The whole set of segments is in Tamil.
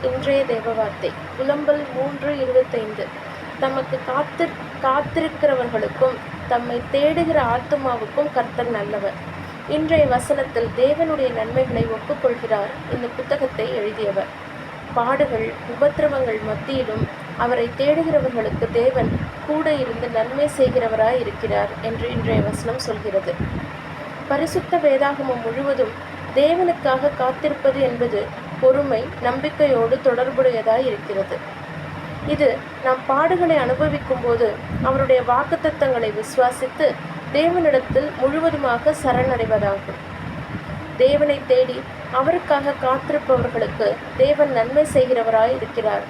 இன்றைய தேவ வார்த்தை புலம்பல் 3:25. தமக்கு காத்திருக்கிறவர்களுக்கும் தம்மை தேடுகிற ஆத்துமாவுக்கும் கர்த்தர் நல்லவர். இன்றைய வசனத்தில் தேவனுடைய நன்மைகளை ஒப்புக்கொள்கிறார் இந்த புத்தகத்தை எழுதியவர். பாடுகள் உபத்திரவங்கள் மத்தியிலும் அவரை தேடுகிறவர்களுக்கு தேவன் கூட இருந்து நன்மை செய்கிறவராய் இருக்கிறார் என்று இன்றைய வசனம் சொல்கிறது. பரிசுத்த வேதாகமம் முழுவதும் தேவனுக்காக காத்திருப்பது என்பது பொறுமை, நம்பிக்கையோடு தொடர்புடையதாய் இருக்கிறது. இது நாம் பாடுகளை அனுபவிக்கும் போது அவருடைய வாக்குத்தத்தங்களை விசுவாசித்து தேவனிடத்தில் முழுவதுமாக சரணடைவதாகும். தேவனை தேடி அவருக்காக காத்திருப்பவர்களுக்கு தேவன் நன்மை செய்கிறவராய் இருக்கிறார்.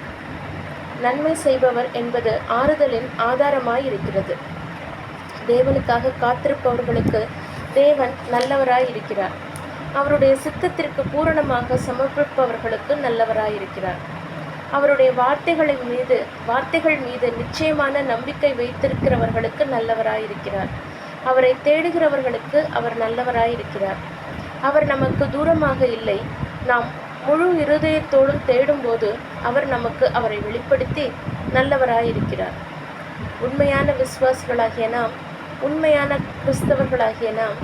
நன்மை செய்பவர் என்பது ஆறுதலின் ஆதாரமாய் இருக்கிறது. தேவனுக்காக காத்திருப்பவர்களுக்கு தேவன் நல்லவராய் இருக்கிறார். அவருடைய சித்தத்திற்கு பூரணமாக சமர்ப்பிப்பவர்களுக்கு நல்லவராயிருக்கிறார். அவருடைய வார்த்தைகள் மீது நிச்சயமான நம்பிக்கை வைத்திருக்கிறவர்களுக்கு நல்லவராயிருக்கிறார். அவரை தேடுகிறவர்களுக்கு அவர் நல்லவராயிருக்கிறார். அவர் நமக்கு தூரமாக இல்லை. நாம் முழு இருதயத்தோடும் தேடும்போது அவர் நமக்கு அவரை வெளிப்படுத்தி நல்லவராயிருக்கிறார். உண்மையான விசுவாசிகளாகிய நாம், உண்மையான கிறிஸ்தவர்களாகிய நாம்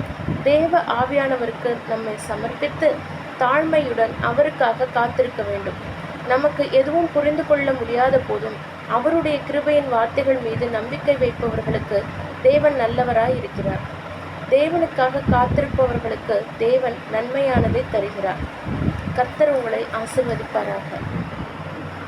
தேவ ஆவியானவருக்கு நம்மை சமர்ப்பித்து தாழ்மையுடன் அவருக்காக காத்திருக்க வேண்டும். நமக்கு எதுவும் புரிந்து கொள்ள முடியாத போதும் அவருடைய கிருபையின் வார்த்தைகள் மீது நம்பிக்கை வைப்பவர்களுக்கு தேவன் நல்லவராய் இருக்கிறார். தேவனுக்காக காத்திருப்பவர்களுக்கு தேவன் நன்மையானதை தருகிறார். கர்த்தர் உங்களை ஆசீர்வதிப்பாராக.